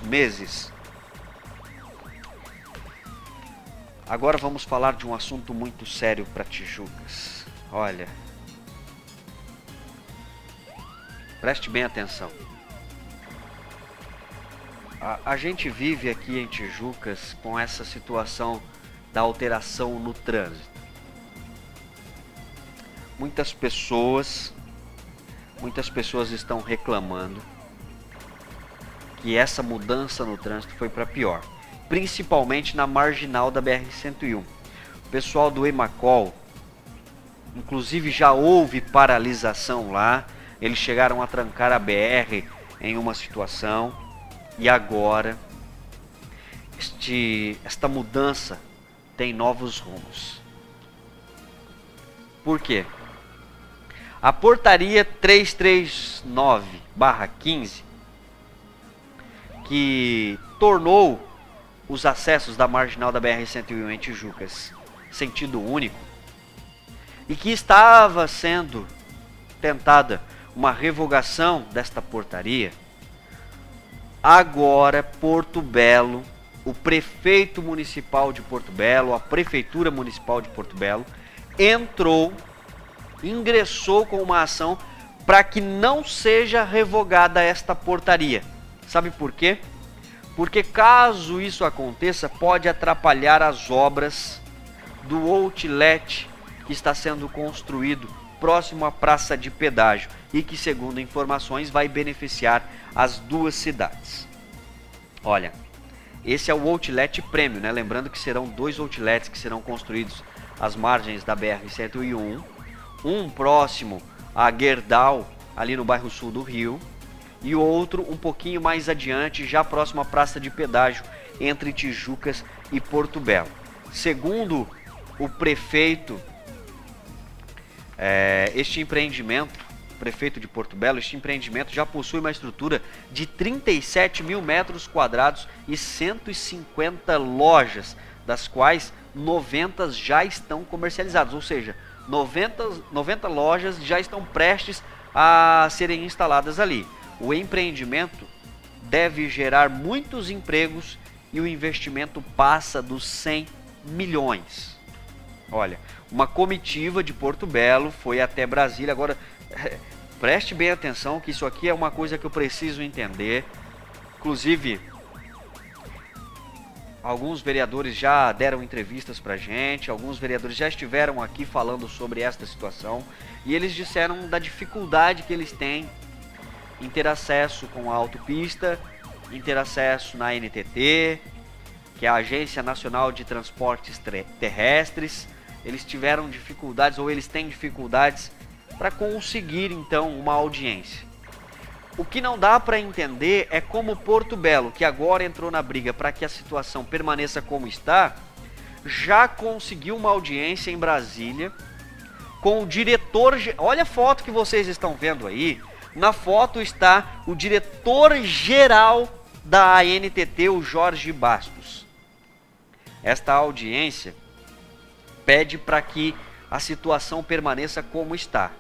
meses. Agora vamos falar de um assunto muito sério para Tijucas. Olha, preste bem atenção. A gente vive aqui em Tijucas com essa situação da alteração no trânsito. Muitas pessoas estão reclamando que essa mudança no trânsito foi para pior, principalmente na marginal da BR-101. O pessoal do Emacol, inclusive já houve paralisação lá, eles chegaram a trancar a BR em uma situação e agora esta mudança tem novos rumos. Por quê? A portaria 339/15, que tornou os acessos da marginal da BR-101 em Tijucas sentido único e que estava sendo tentada uma revogação desta portaria, agora Porto Belo, o prefeito municipal de Porto Belo, a prefeitura municipal de Porto Belo, ingressou com uma ação para que não seja revogada esta portaria. Sabe por quê? Porque caso isso aconteça, pode atrapalhar as obras do outlet que está sendo construído próximo à praça de pedágio e que, segundo informações, vai beneficiar as duas cidades. Olha, esse é o outlet Premium, né? Lembrando que serão 2 outlets que serão construídos às margens da BR-101, um próximo a Gerdau, ali no bairro sul do Rio, e outro um pouquinho mais adiante, já próximo à praça de pedágio, entre Tijucas e Porto Belo. Segundo o prefeito, prefeito de Porto Belo, este empreendimento já possui uma estrutura de 37 mil metros quadrados e 150 lojas, das quais 90 já estão comercializadas, ou seja, 90 lojas já estão prestes a serem instaladas ali. O empreendimento deve gerar muitos empregos e o investimento passa dos 100 milhões. Olha, uma comitiva de Porto Belo foi até Brasília. Agora, preste bem atenção que isso aqui é uma coisa que eu preciso entender. Inclusive, alguns vereadores já deram entrevistas pra gente, alguns vereadores já estiveram aqui falando sobre esta situação e eles disseram da dificuldade que eles têm em ter acesso com a autopista, em ter acesso na NTT, que é a Agência Nacional de Transportes Terrestres. Eles tiveram dificuldades, ou eles têm dificuldades, para conseguir então uma audiência. O que não dá para entender é como Porto Belo, que agora entrou na briga para que a situação permaneça como está, já conseguiu uma audiência em Brasília com o diretor. Olha a foto que vocês estão vendo aí. Na foto está o diretor-geral da ANTT, o Jorge Bastos. Esta audiência pede para que a situação permaneça como está.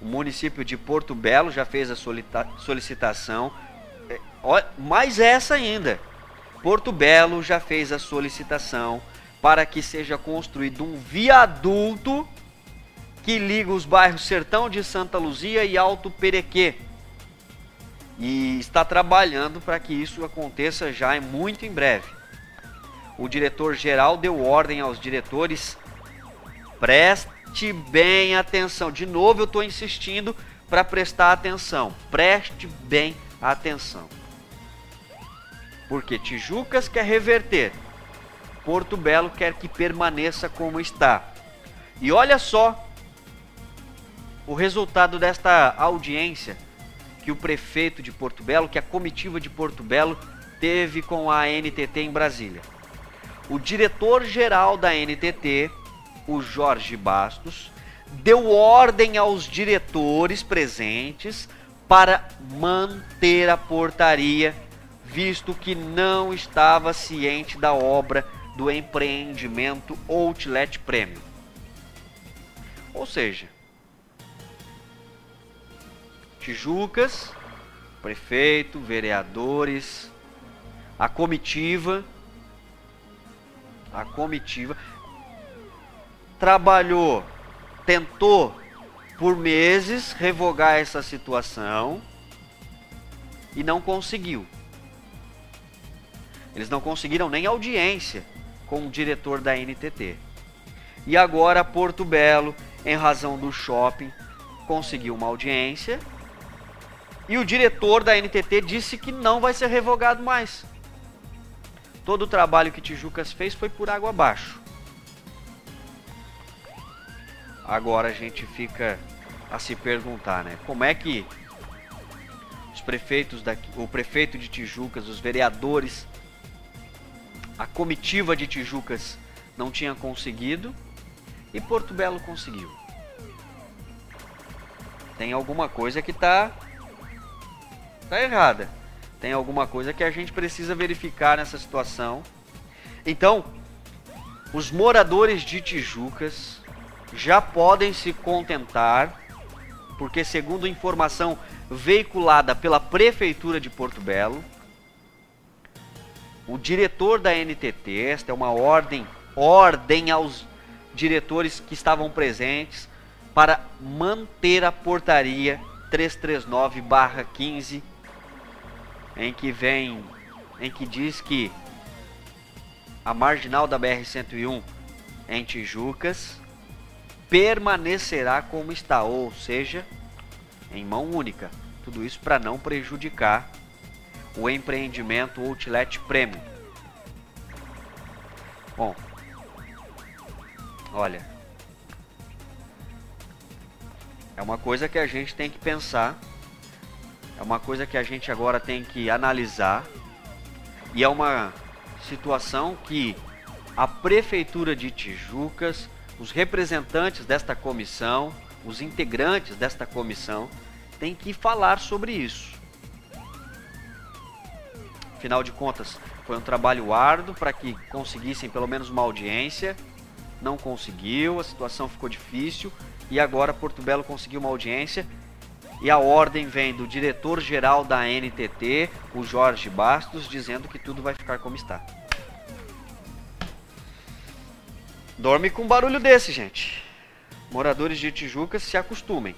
O município de Porto Belo já fez a solicitação, mais essa ainda. Porto Belo já fez a solicitação para que seja construído um viaduto que liga os bairros Sertão de Santa Luzia e Alto Perequê. E está trabalhando para que isso aconteça já muito em breve. O diretor-geral deu ordem aos diretores: preste bem atenção. De novo eu estou insistindo para prestar atenção. Preste bem atenção. Porque Tijucas quer reverter, Porto Belo quer que permaneça como está. E olha só o resultado desta audiência que o prefeito de Porto Belo, que a comitiva de Porto Belo teve com a ANTT em Brasília. O diretor-geral da ANTT, o Jorge Bastos, deu ordem aos diretores presentes para manter a portaria, visto que não estava ciente da obra do empreendimento Outlet Premium. Ou seja, Tijucas, Prefeito, vereadores, a comitiva trabalhou, tentou por meses revogar essa situação e não conseguiu. Eles não conseguiram nem audiência com o diretor da NTT. E agora Porto Belo, em razão do shopping, conseguiu uma audiência e o diretor da NTT disse que não vai ser revogado mais. Todo o trabalho que Tijucas fez foi por água abaixo. Agora a gente fica a se perguntar, né? Como é que os prefeitos daqui, o prefeito de Tijucas, os vereadores, a comitiva de Tijucas não tinha conseguido e Porto Belo conseguiu? Tem alguma coisa que tá errada. Tem alguma coisa que a gente precisa verificar nessa situação. Então, os moradores de Tijucas já podem se contentar, porque segundo informação veiculada pela Prefeitura de Porto Belo, o diretor da NTT, esta é uma ordem aos diretores que estavam presentes para manter a portaria 339/15, em que diz que a marginal da BR-101 em Tijucas permanecerá como está, ou seja, em mão única. Tudo isso para não prejudicar o empreendimento Outlet Premium. Bom, olha, é uma coisa que a gente tem que pensar, é uma coisa que a gente agora tem que analisar, e é uma situação que a Prefeitura de Tijucas, os representantes desta comissão, os integrantes desta comissão, têm que falar sobre isso. Afinal de contas, foi um trabalho árduo para que conseguissem pelo menos uma audiência. Não conseguiu, a situação ficou difícil e agora Porto Belo conseguiu uma audiência e a ordem vem do diretor-geral da NTT, o Jorge Bastos, dizendo que tudo vai ficar como está. Dorme com um barulho desse, gente. Moradores de Tijucas, se acostumem.